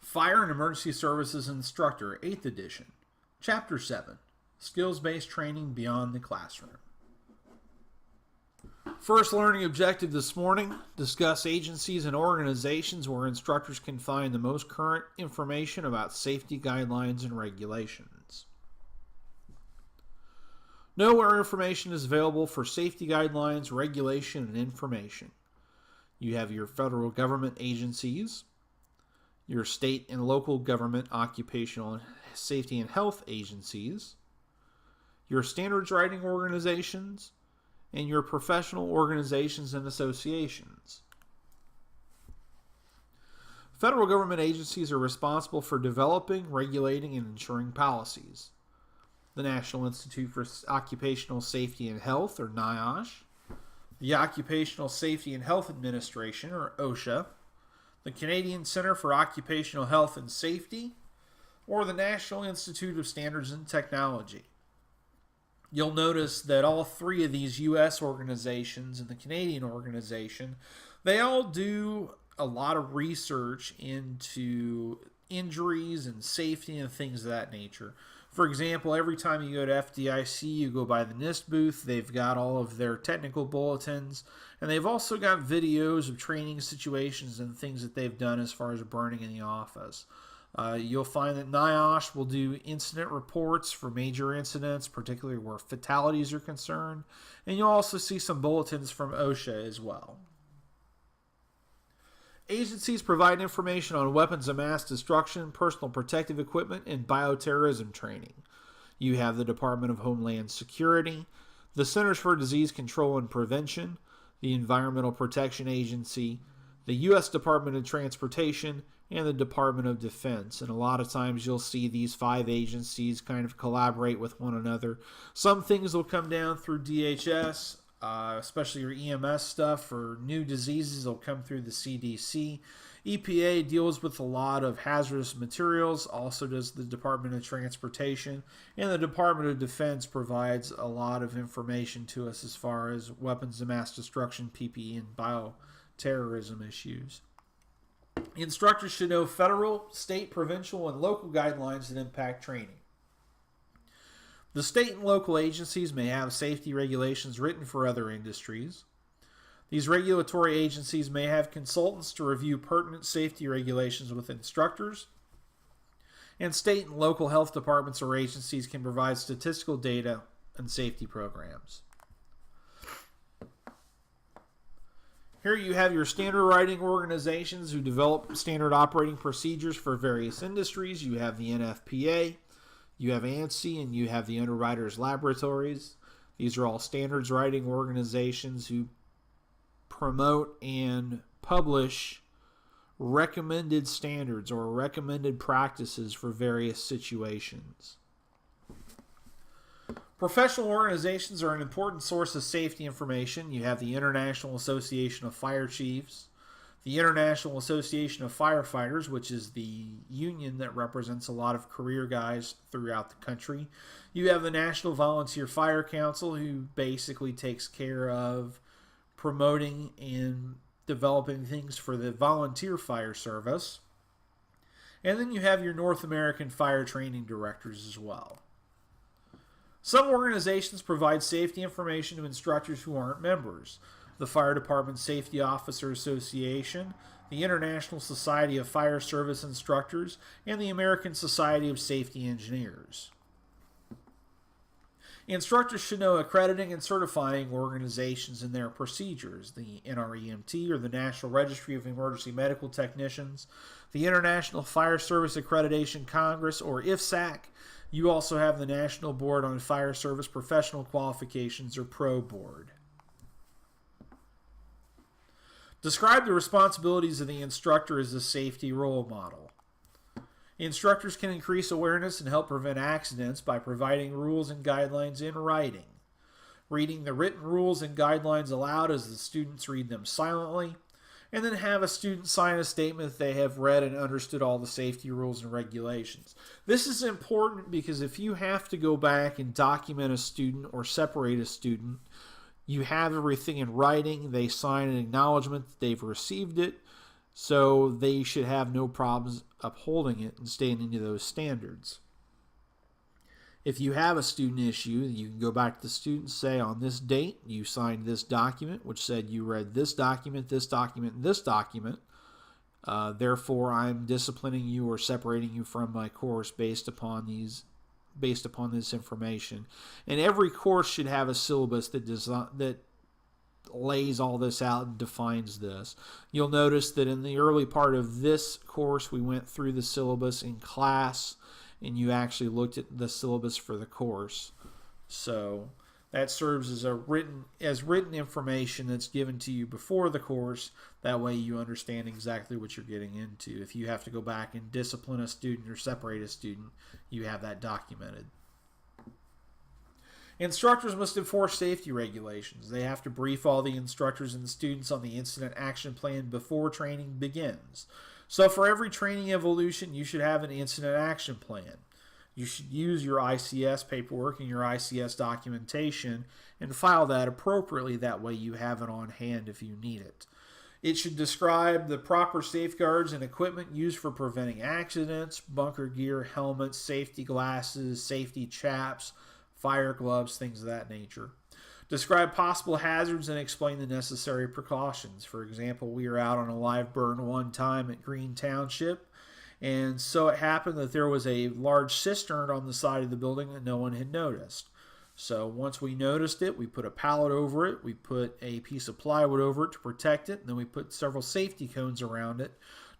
Fire and Emergency Services Instructor, 8th edition, Chapter 7, Skills-Based Training Beyond the Classroom. First learning objective this morning, discuss agencies and organizations where instructors can find the most current information about safety guidelines and regulations. Know where information is available for safety guidelines, regulation, and information. You have your federal government agencies, your state and local government occupational safety and health agencies, your standards writing organizations, and your professional organizations and associations. Federal government agencies are responsible for developing, regulating, and ensuring policies. The National Institute for Occupational Safety and Health, or NIOSH, the Occupational Safety and Health Administration, or OSHA, the Canadian Centre for Occupational Health and Safety, or the National Institute of Standards and Technology. You'll notice that all three of these U.S. organizations and the Canadian organization, they all do a lot of research into injuries and safety and things of that nature. For example, every time you go to FDIC, you go by the NIST booth, they've got all of their technical bulletins, and they've also got videos of training situations and things that they've done as far as burning in the office. You'll find that NIOSH will do incident reports for major incidents, particularly where fatalities are concerned, and you'll also see some bulletins from OSHA as well. Agencies provide information on weapons of mass destruction, personal protective equipment, and bioterrorism training. You have the Department of Homeland Security, the Centers for Disease Control and Prevention, the Environmental Protection Agency, the U.S. Department of Transportation, and the Department of Defense. And a lot of times you'll see these 5 agencies kind of collaborate with one another. Some things will come down through DHS, especially your EMS stuff. For new diseases, they'll come through the CDC. EPA deals with a lot of hazardous materials, also does the Department of Transportation, and the Department of Defense provides a lot of information to us as far as weapons of mass destruction, PPE, and bioterrorism issues. Instructors should know federal, state, provincial, and local guidelines that impact training. The state and local agencies may have safety regulations written for other industries. These regulatory agencies may have consultants to review pertinent safety regulations with instructors. And state and local health departments or agencies can provide statistical data and safety programs. Here you have your standard writing organizations who develop standard operating procedures for various industries. You have the NFPA, you have ANSI, and you have the Underwriters Laboratories. These are all standards writing organizations who promote and publish recommended standards or recommended practices for various situations. Professional organizations are an important source of safety information. You have the International Association of Fire Chiefs, the International Association of Firefighters, which is the union that represents a lot of career guys throughout the country. You have the National Volunteer Fire Council, who basically takes care of promoting and developing things for the volunteer fire service. And then you have your North American Fire Training Directors as well. Some organizations provide safety information to instructors who aren't members. The Fire Department Safety Officer Association, the International Society of Fire Service Instructors, and the American Society of Safety Engineers. Instructors should know accrediting and certifying organizations and their procedures. The NREMT, or the National Registry of Emergency Medical Technicians, the International Fire Service Accreditation Congress, or IFSAC. You also have the National Board on Fire Service Professional Qualifications, or PRO Board. Describe the responsibilities of the instructor as a safety role model. Instructors can increase awareness and help prevent accidents by providing rules and guidelines in writing. Reading the written rules and guidelines aloud as the students read them silently, and then have a student sign a statement that they have read and understood all the safety rules and regulations. This is important because if you have to go back and document a student or separate a student, you have everything in writing, they sign an acknowledgement that they've received it, So they should have no problems upholding it and staying to those standards. If you have a student issue, you can go back to the student and say, on this date, you signed this document, which said you read this document, this document, and this document. Therefore, I'm disciplining you or separating you from my course based upon this information. And every course should have a syllabus that lays all this out and defines this. You'll notice that in the early part of this course, we went through the syllabus in class, and you actually looked at the syllabus for the course. So that serves as written information that's given to you before the course. That way you understand exactly what you're getting into. If you have to go back and discipline a student or separate a student, you have that documented. Instructors must enforce safety regulations. They have to brief all the instructors and the students on the incident action plan before training begins. So for every training evolution, you should have an incident action plan. You should use your ICS paperwork and your ICS documentation and file that appropriately. That way you have it on hand if you need it. It should describe the proper safeguards and equipment used for preventing accidents, bunker gear, helmets, safety glasses, safety chaps, fire gloves, things of that nature. Describe possible hazards and explain the necessary precautions. For example, we were out on a live burn one time at Green Township, and so it happened that there was a large cistern on the side of the building that no one had noticed. So once we noticed it, we put a pallet over it, we put a piece of plywood over it to protect it, and then we put several safety cones around it,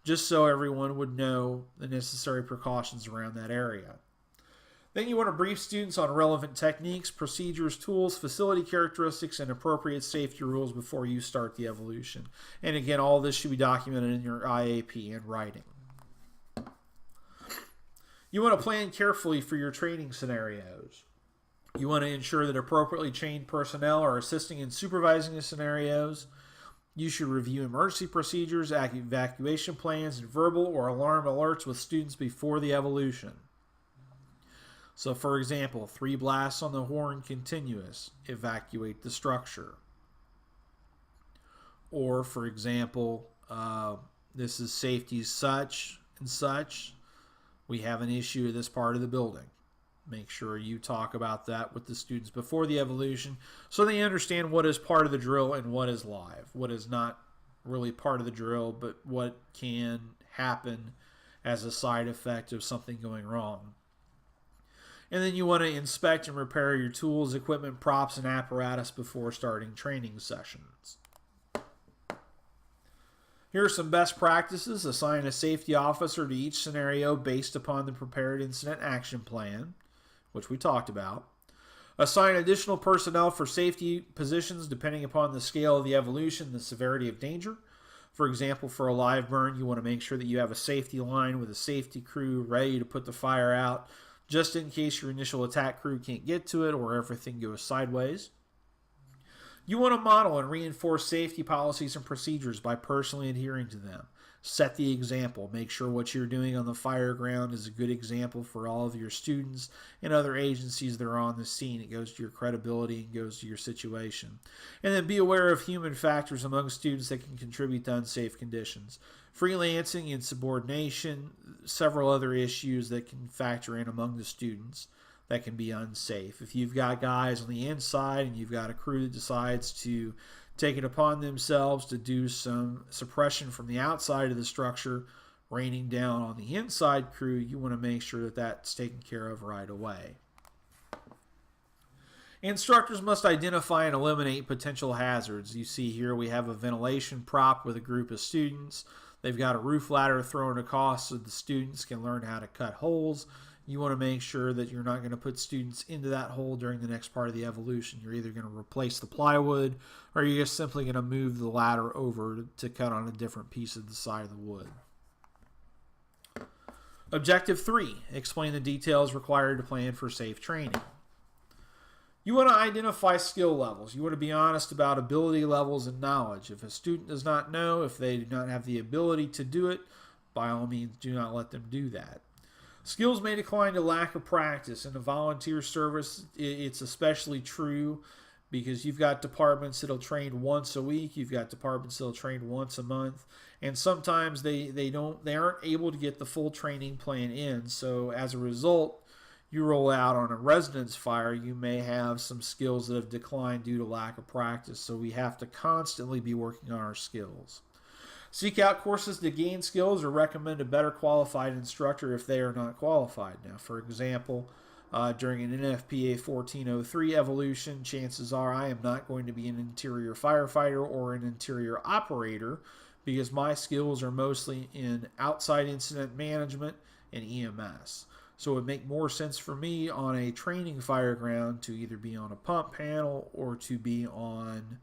just so everyone would know the necessary precautions around that area. Then you want to brief students on relevant techniques, procedures, tools, facility characteristics, and appropriate safety rules before you start the evolution. And again, all this should be documented in your IAP in writing. You want to plan carefully for your training scenarios. You want to ensure that appropriately trained personnel are assisting and supervising the scenarios. You should review emergency procedures, evacuation plans, and verbal or alarm alerts with students before the evolution. So, for example, 3 blasts on the horn continuous, evacuate the structure. Or, for example, this is safety such and such. We have an issue at this part of the building. Make sure you talk about that with the students before the evolution so they understand what is part of the drill and what is live, what is not really part of the drill, but what can happen as a side effect of something going wrong. And then you want to inspect and repair your tools, equipment, props, and apparatus before starting training sessions. Here are some best practices. Assign a safety officer to each scenario based upon the prepared incident action plan, which we talked about. Assign additional personnel for safety positions depending upon the scale of the evolution and the severity of danger. For example, for a live burn, you want to make sure that you have a safety line with a safety crew ready to put the fire out, just in case your initial attack crew can't get to it or everything goes sideways. You want to model and reinforce safety policies and procedures by personally adhering to them. Set the example. Make sure what you're doing on the fire ground is a good example for all of your students and other agencies that are on the scene. It goes to your credibility and goes to your situation. And then be aware of human factors among students that can contribute to unsafe conditions. Freelancing, insubordination, several other issues that can factor in among the students that can be unsafe. If you've got guys on the inside and you've got a crew that decides to take it upon themselves to do some suppression from the outside of the structure, raining down on the inside crew, you want to make sure that that's taken care of right away. Instructors must identify and eliminate potential hazards. You see here we have a ventilation prop with a group of students. They've got a roof ladder thrown across so the students can learn how to cut holes. You want to make sure that you're not going to put students into that hole during the next part of the evolution. You're either going to replace the plywood or you're just simply going to move the ladder over to cut on a different piece of the side of the wood. Objective 3, explain the details required to plan for safe training. You want to identify skill levels. You want to be honest about ability levels and knowledge. If a student does not know, if they do not have the ability to do it, by all means do not let them do that. Skills may decline to lack of practice. In a volunteer service, it's especially true because you've got departments that'll train once a week, you've got departments that'll train once a month, and sometimes they aren't able to get the full training plan in. So as a result, you roll out on a residence fire, you may have some skills that have declined due to lack of practice. So we have to constantly be working on our skills. Seek out courses to gain skills or recommend a better qualified instructor if they are not qualified. Now, for example, during an NFPA 1403 evolution, chances are I am not going to be an interior firefighter or an interior operator because my skills are mostly in outside incident management and EMS. So it would make more sense for me on a training fire ground to either be on a pump panel or to be on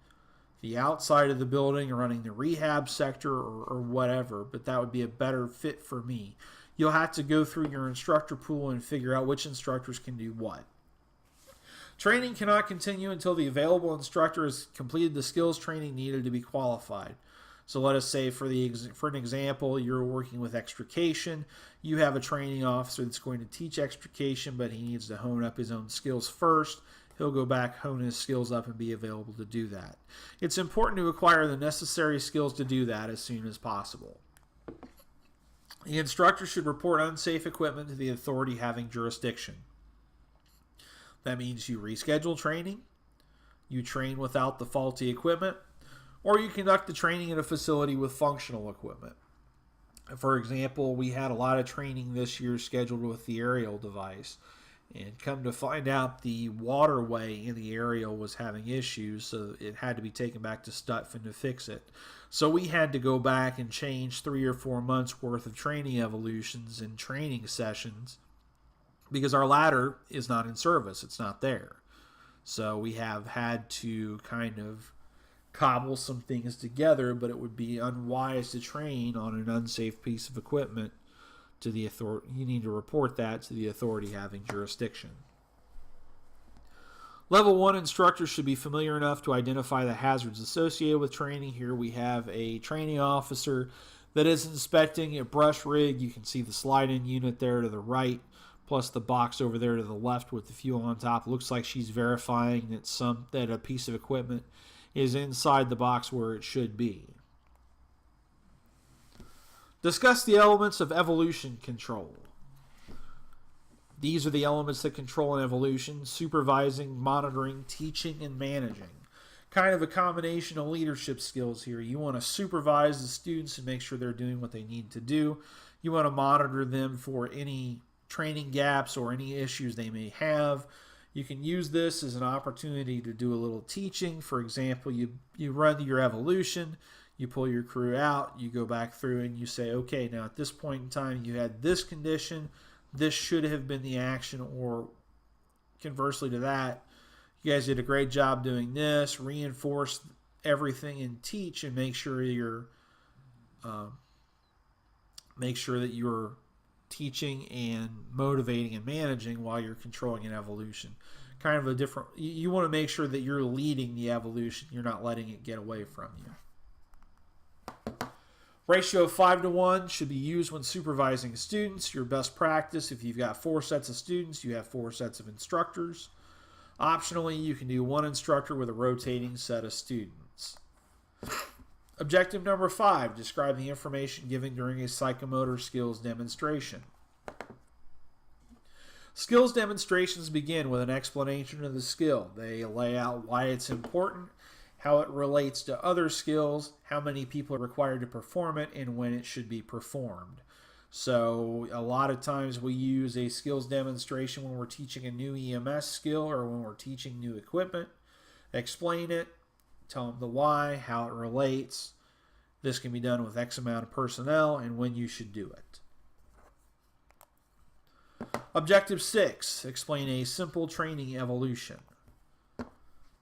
the outside of the building or running the rehab sector or whatever, but that would be a better fit for me. You'll have to go through your instructor pool and figure out which instructors can do what. Training cannot continue until the available instructor has completed the skills training needed to be qualified. So let us say for an example, you're working with extrication. You have a training officer that's going to teach extrication, but he needs to hone up his own skills first. He'll go back, hone his skills up, and be available to do that. It's important to acquire the necessary skills to do that as soon as possible. The instructor should report unsafe equipment to the authority having jurisdiction. That means you reschedule training, you train without the faulty equipment, or you conduct the training in a facility with functional equipment. For example, we had a lot of training this year scheduled with the aerial device, and come to find out the waterway in the aerial was having issues, so it had to be taken back to Stutfin to fix it. So we had to go back and change 3 or 4 months worth of training evolutions and training sessions because our ladder is not in service. It's not there. So we have had to kind of cobble some things together, but it would be unwise to train on an unsafe piece of equipment to the authority. You need to report that to the authority having jurisdiction. Level 1 instructors should be familiar enough to identify the hazards associated with training. Here we have a training officer that is inspecting a brush rig. You can see the slide-in unit there to the right, plus the box over there to the left with the fuel on top. Looks like she's verifying that a piece of equipment is inside the box where it should be. Discuss the elements of evolution control. These are the elements that control an evolution: supervising, monitoring, teaching, and managing. Kind of a combination of leadership skills here. You want to supervise the students and make sure they're doing what they need to do. You want to monitor them for any training gaps or any issues they may have. You can use this as an opportunity to do a little teaching. For example, you run your evolution, you pull your crew out, you go back through and you say, okay, now at this point in time you had this condition, this should have been the action, or conversely to that, you guys did a great job doing this. Reinforce everything and teach, and make sure that you're teaching and motivating and managing while you're controlling an evolution. Kind of a different, you want to make sure that you're leading the evolution, you're not letting it get away from you. Ratio of 5-to-1 should be used when supervising students. Your best practice, if you've got 4 sets of students, you have 4 sets of instructors. Optionally, you can do 1 instructor with a rotating set of students. Objective number 5, describe the information given during a psychomotor skills demonstration. Skills demonstrations begin with an explanation of the skill. They lay out why it's important, how it relates to other skills, how many people are required to perform it, and when it should be performed. So a lot of times we use a skills demonstration when we're teaching a new EMS skill or when we're teaching new equipment. Explain it, tell them the why, how it relates. This can be done with X amount of personnel and when you should do it. Objective 6, explain a simple training evolution.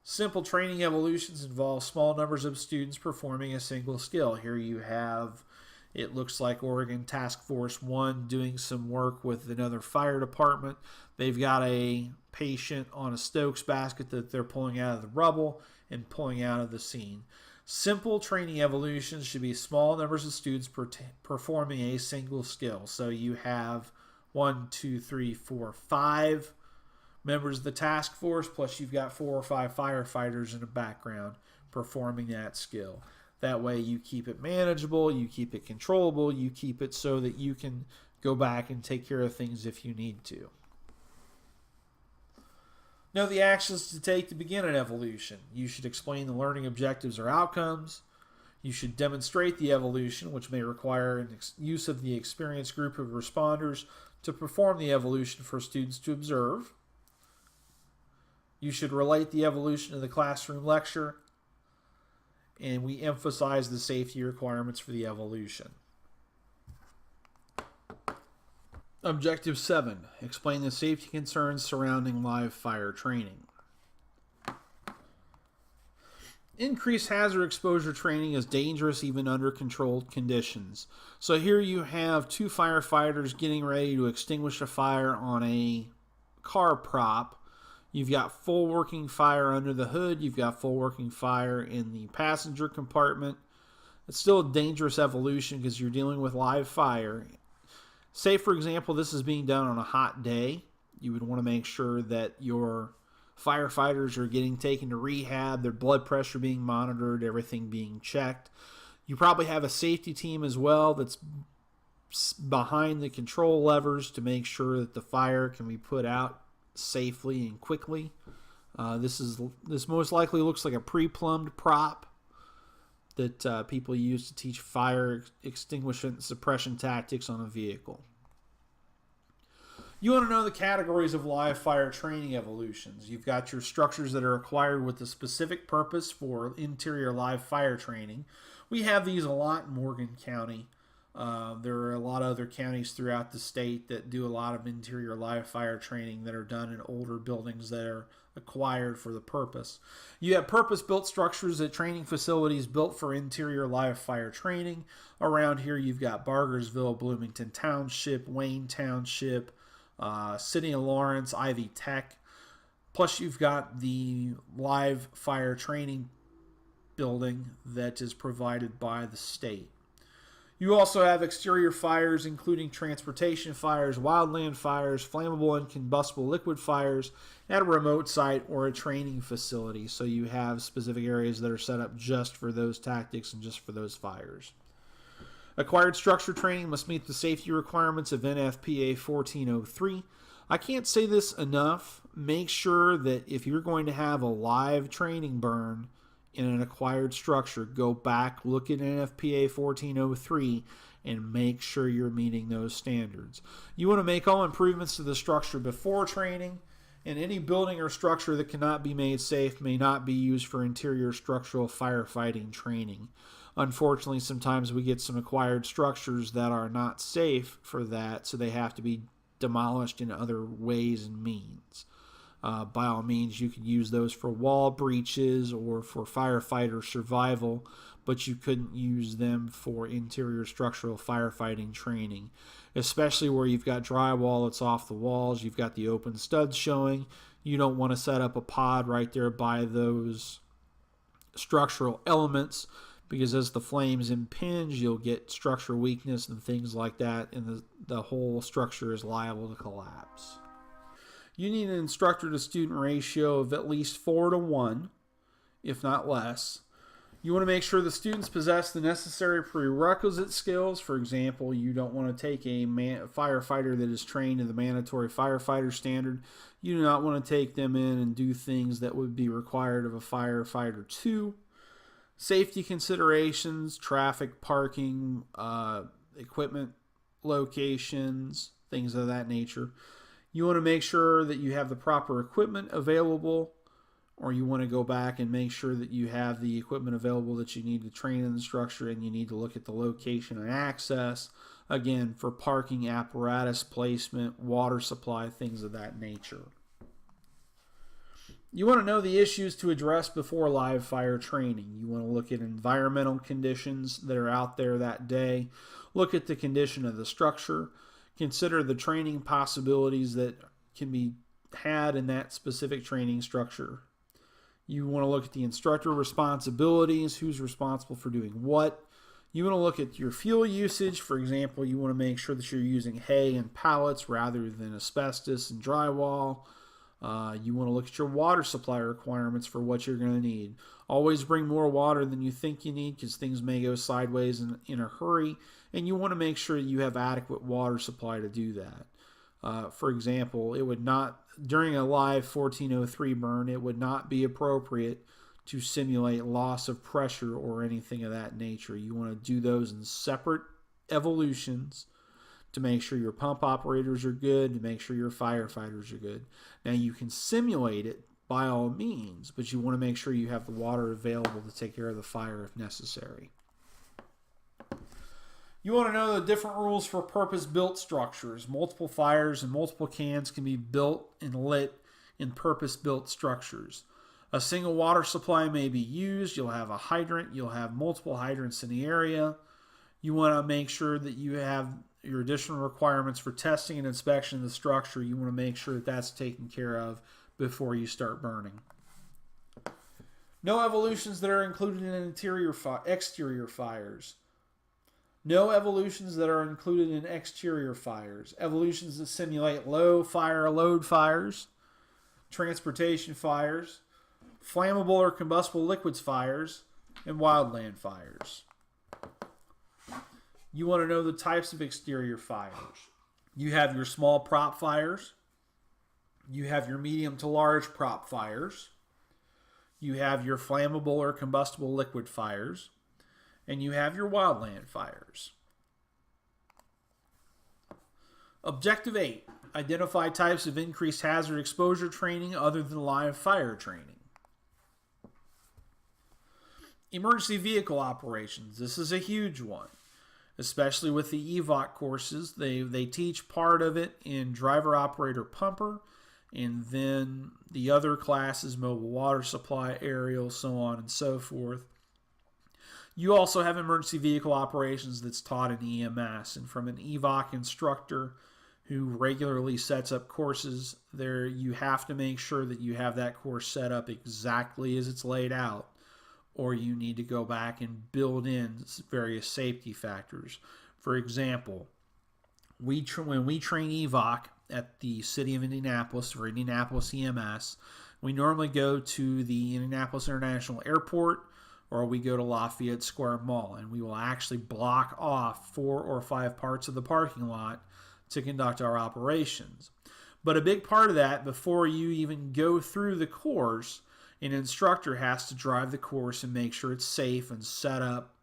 Simple training evolutions involve small numbers of students performing a single skill. Here you have, it looks like Oregon Task Force 1 doing some work with another fire department. They've got a patient on a Stokes basket that they're pulling out of the rubble and pulling out of the scene. Simple training evolutions should be small numbers of students performing a single skill. So you have 1, 2, 3, 4, 5 members of the task force, plus you've got 4 or 5 firefighters in the background performing that skill. That way you keep it manageable, you keep it controllable, you keep it so that you can go back and take care of things if you need to. Know the actions to take to begin an evolution. You should explain the learning objectives or outcomes. You should demonstrate the evolution, which may require use of the experienced group of responders to perform the evolution for students to observe. You should relate the evolution to the classroom lecture, and we emphasize the safety requirements for the evolution. Objective 7. Explain the safety concerns surrounding live fire training. Increased hazard exposure training is dangerous even under controlled conditions. So here you have 2 firefighters getting ready to extinguish a fire on a car prop. You've got full working fire under the hood. You've got full working fire in the passenger compartment. It's still a dangerous evolution because you're dealing with live fire. Say, for example, this is being done on a hot day. You would want to make sure that your firefighters are getting taken to rehab, their blood pressure being monitored, everything being checked. You probably have a safety team as well that's behind the control levers to make sure that the fire can be put out safely and quickly. This most likely looks like a pre-plumbed prop that people use to teach fire extinguishment suppression tactics on a vehicle. You want to know the categories of live fire training evolutions. You've got your structures that are acquired with a specific purpose for interior live fire training. We have these a lot in Morgan County. There are a lot of other counties throughout the state that do a lot of interior live fire training that are done in older buildings that are acquired for the purpose. You have purpose-built structures at training facilities built for interior live fire training. Around here you've got Bargersville, Bloomington Township, Wayne Township, City of Lawrence, Ivy Tech. Plus you've got the live fire training building that is provided by the state. You also have exterior fires, including transportation fires, wildland fires, flammable and combustible liquid fires at a remote site or a training facility. So you have specific areas that are set up just for those tactics and just for those fires. Acquired structure training must meet the safety requirements of NFPA 1403. I can't say this enough. Make sure that if you're going to have a live training burn in an acquired structure, go back, look at NFPA 1403, and make sure you're meeting those standards. You want to make all improvements to the structure before training, and any building or structure that cannot be made safe may not be used for interior structural firefighting training. Unfortunately, sometimes we get some acquired structures that are not safe for that, so they have to be demolished in other ways and means. By all means, you could use those for wall breaches or for firefighter survival, but you couldn't use them for interior structural firefighting training, especially where you've got drywall that's off the walls, you've got the open studs showing. You don't want to set up a pod right there by those structural elements, because as the flames impinge, you'll get structural weakness and things like that, and the whole structure is liable to collapse. You need an instructor to student ratio of at least 4-to-1, if not less. You want to make sure the students possess the necessary prerequisite skills. For example, you don't want to take a firefighter that is trained in the mandatory firefighter standard. You do not want to take them in and do things that would be required of a firefighter 2. Safety considerations, traffic, parking, equipment locations, things of that nature. You want to make sure that you have the proper equipment available, or you want to go back and make sure that you have the equipment available that you need to train in the structure, and you need to look at the location and access, again, for parking, apparatus placement, water supply, things of that nature. You want to know the issues to address before live fire training. You want to look at environmental conditions that are out there that day. Look at the condition of the structure. Consider the training possibilities that can be had in that specific training structure. You want to look at the instructor responsibilities, who's responsible for doing what. You want to look at your fuel usage. For example, you want to make sure that you're using hay and pallets rather than asbestos and drywall. You want to look at your water supply requirements for what you're going to need. Always bring more water than you think you need because things may go sideways in a hurry, and you want to make sure you have adequate water supply to do that. For example, it would not, during a live 1403 burn, it would not be appropriate to simulate loss of pressure or anything of that nature. You want to do those in separate evolutions to make sure your pump operators are good, to make sure your firefighters are good. Now, you can simulate it by all means, but you want to make sure you have the water available to take care of the fire if necessary. You want to know the different rules for purpose-built structures. Multiple fires and multiple cans can be built and lit in purpose-built structures. A single water supply may be used. You'll have a hydrant. You'll have multiple hydrants in the area. You want to make sure that you have your additional requirements for testing and inspection of the structure. You want to make sure that that's taken care of before you start burning. No evolutions that are included in exterior fires. No evolutions that are included in exterior fires. Evolutions that simulate low fire load fires, transportation fires, flammable or combustible liquids fires, and wildland fires. You want to know the types of exterior fires. You have your small prop fires. You have your medium to large prop fires. You have your flammable or combustible liquid fires. And you have your wildland fires. Objective 8. Identify types of increased hazard exposure training other than live fire training. Emergency vehicle operations. This is a huge one, especially with the EVOC courses. They teach part of it in driver operator pumper, and then the other classes, mobile water supply, aerial, so on and so forth. You also have emergency vehicle operations that's taught in EMS, and from an EVOC instructor who regularly sets up courses there, you have to make sure that you have that course set up exactly as it's laid out, or you need to go back and build in various safety factors. For example, when we train EVOC at the City of Indianapolis for Indianapolis EMS, we normally go to the Indianapolis International Airport, or we go to Lafayette Square Mall, and we will actually block off 4 or 5 parts of the parking lot to conduct our operations. But a big part of that, before you even go through the course, an instructor has to drive the course and make sure it's safe and set up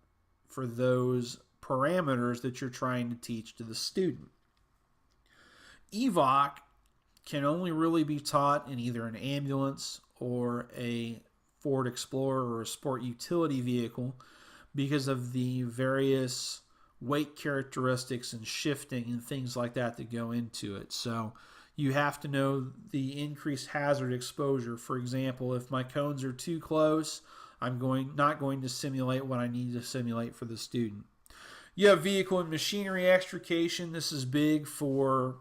for those parameters that you're trying to teach to the student. EVOC can only really be taught in either an ambulance or a Ford Explorer or a sport utility vehicle because of the various weight characteristics and shifting and things like that that go into it. So you have to know the increased hazard exposure. For example, if my cones are too close, I'm not going to simulate what I need to simulate for the student. You have vehicle and machinery extrication. This is big for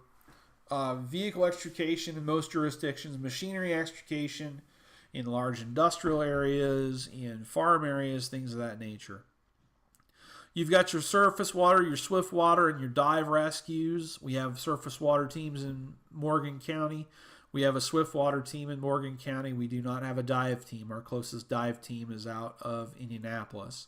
vehicle extrication in most jurisdictions, machinery extrication in large industrial areas, in farm areas, things of that nature. You've got your surface water, your swift water, and your dive rescues. We have surface water teams in Morgan County. We have a swift water team in Morgan County. We do not have a dive team. Our closest dive team is out of Indianapolis.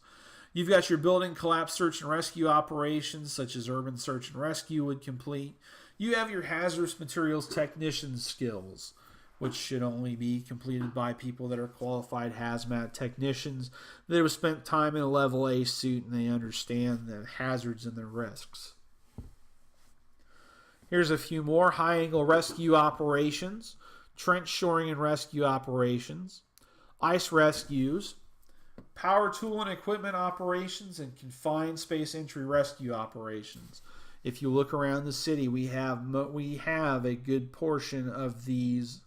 You've got your building collapse search and rescue operations, such as urban search and rescue would complete. You have your hazardous materials technician skills, which should only be completed by people that are qualified hazmat technicians that have spent time in a level A suit and they understand the hazards and the risks. Here's a few more. High angle rescue operations, trench shoring and rescue operations, ice rescues, power tool and equipment operations, and confined space entry rescue operations. If you look around the city, we have a good portion of these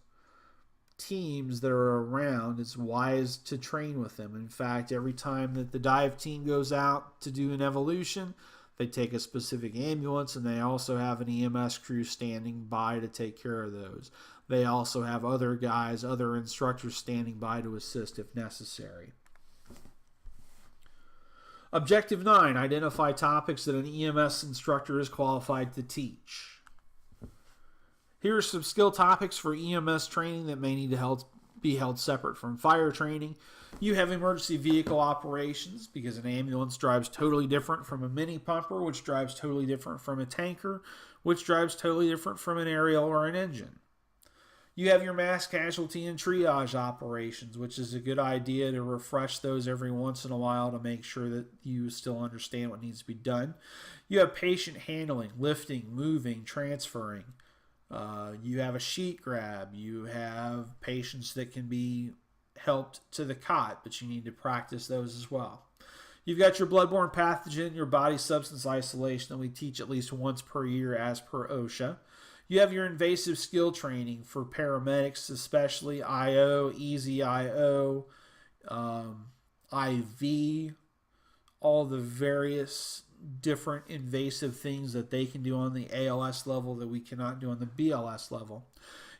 teams that are around. It's wise to train with them. In fact, every time that the dive team goes out to do an evolution, they take a specific ambulance, and they also have an EMS crew standing by to take care of those. They also have other guys, other instructors standing by to assist if necessary. Objective 9, identify topics that an EMS instructor is qualified to teach. Here are some skill topics for EMS training that may need to be held separate from fire training. You have emergency vehicle operations, because an ambulance drives totally different from a mini pumper, which drives totally different from a tanker, which drives totally different from an aerial or an engine. You have your mass casualty and triage operations, which is a good idea to refresh those every once in a while to make sure that you still understand what needs to be done. You have patient handling, lifting, moving, transferring. You have a sheet grab. You have patients that can be helped to the cot, but you need to practice those as well. You've got your bloodborne pathogen, your body substance isolation that we teach at least once per year as per OSHA. You have your invasive skill training for paramedics, especially IO, easy IO, IV, all the various different invasive things that they can do on the ALS level that we cannot do on the BLS level.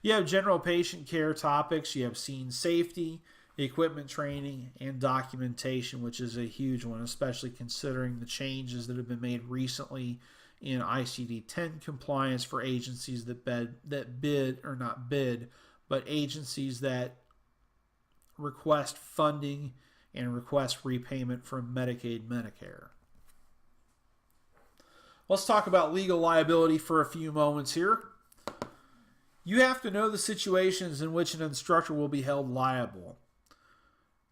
You have general patient care topics. You have scene safety, equipment training, and documentation, which is a huge one, especially considering the changes that have been made recently in ICD-10 compliance for agencies that agencies that request funding and request repayment from Medicaid, Medicare. Let's talk about legal liability for a few moments here. You have to know the situations in which an instructor will be held liable.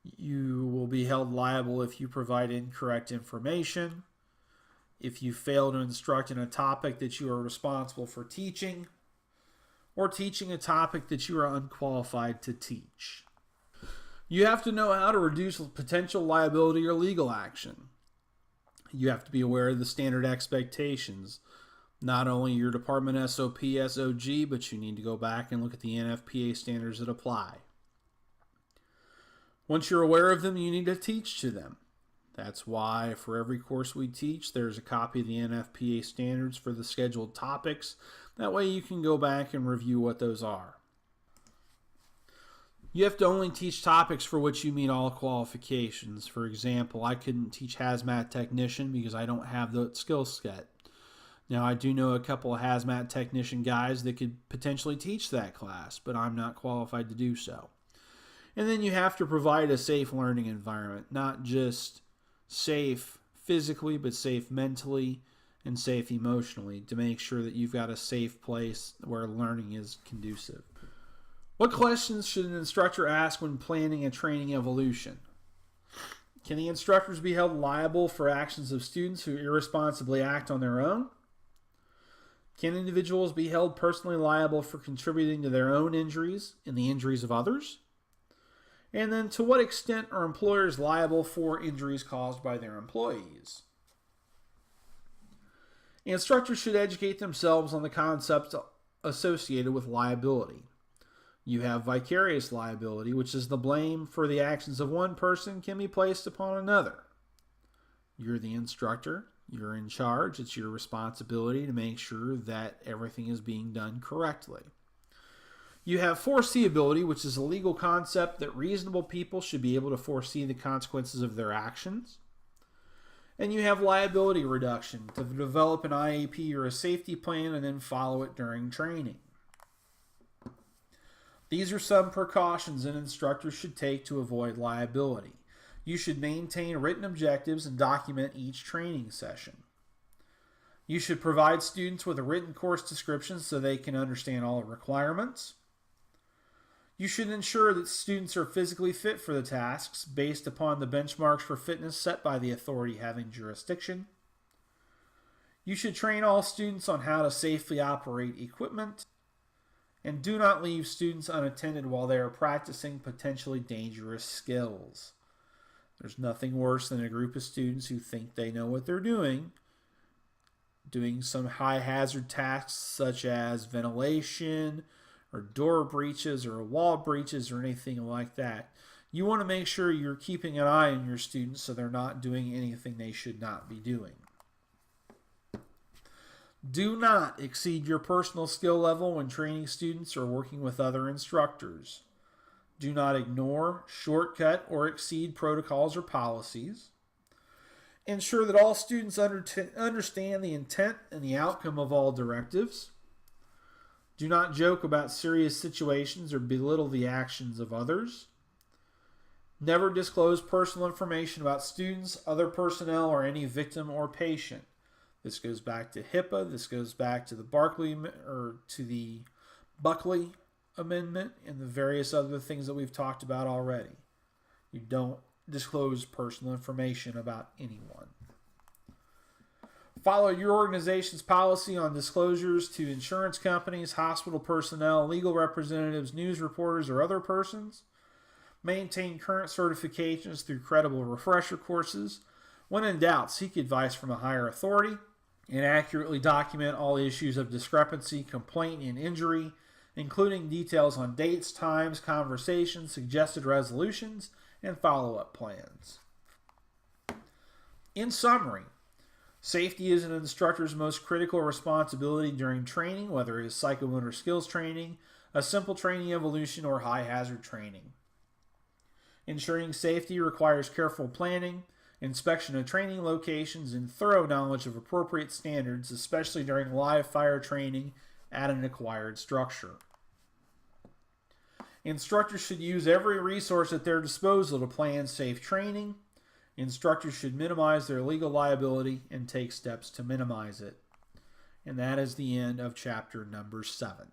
You will be held liable if you provide incorrect information, if you fail to instruct in a topic that you are responsible for teaching, or teaching a topic that you are unqualified to teach. You have to know how to reduce potential liability or legal action. You have to be aware of the standard expectations, not only your department SOP, SOG, but you need to go back and look at the NFPA standards that apply. Once you're aware of them, you need to teach to them. That's why for every course we teach, there's a copy of the NFPA standards for the scheduled topics. That way you can go back and review what those are. You have to only teach topics for which you meet all qualifications. For example, I couldn't teach hazmat technician because I don't have the skill set. Now, I do know a couple of hazmat technician guys that could potentially teach that class, but I'm not qualified to do so. And then you have to provide a safe learning environment, not just safe physically, but safe mentally and safe emotionally, to make sure that you've got a safe place where learning is conducive. What questions should an instructor ask when planning a training evolution? Can the instructors be held liable for actions of students who irresponsibly act on their own? Can individuals be held personally liable for contributing to their own injuries and the injuries of others? And then, to what extent are employers liable for injuries caused by their employees? Instructors should educate themselves on the concepts associated with liability. You have vicarious liability, which is the blame for the actions of one person can be placed upon another. You're the instructor. You're in charge. It's your responsibility to make sure that everything is being done correctly. You have foreseeability, which is a legal concept that reasonable people should be able to foresee the consequences of their actions. And you have liability reduction, to develop an IAP or a safety plan and then follow it during training. These are some precautions an instructor should take to avoid liability. You should maintain written objectives and document each training session. You should provide students with a written course description so they can understand all the requirements. You should ensure that students are physically fit for the tasks based upon the benchmarks for fitness set by the authority having jurisdiction. You should train all students on how to safely operate equipment. And do not leave students unattended while they are practicing potentially dangerous skills. There's nothing worse than a group of students who think they know what they're doing some high hazard tasks such as ventilation or door breaches or wall breaches or anything like that. You want to make sure you're keeping an eye on your students so they're not doing anything they should not be doing. Do not exceed your personal skill level when training students or working with other instructors. Do not ignore, shortcut, or exceed protocols or policies. Ensure that all students understand the intent and the outcome of all directives. Do not joke about serious situations or belittle the actions of others. Never disclose personal information about students, other personnel, or any victim or patient. This goes back to HIPAA. This goes back to the Buckley Amendment and the various other things that we've talked about already. You don't disclose personal information about anyone. Follow your organization's policy on disclosures to insurance companies, hospital personnel, legal representatives, news reporters, or other persons. Maintain current certifications through credible refresher courses. When in doubt, seek advice from a higher authority and accurately document all issues of discrepancy, complaint, and injury, including details on dates, times, conversations, suggested resolutions, and follow-up plans. In summary, safety is an instructor's most critical responsibility during training, whether it is psychomotor skills training, a simple training evolution, or high-hazard training. Ensuring safety requires careful planning, inspection of training locations, and thorough knowledge of appropriate standards, especially during live fire training at an acquired structure. Instructors should use every resource at their disposal to plan safe training. Instructors should minimize their legal liability and take steps to minimize it. And that is the end of chapter number 7.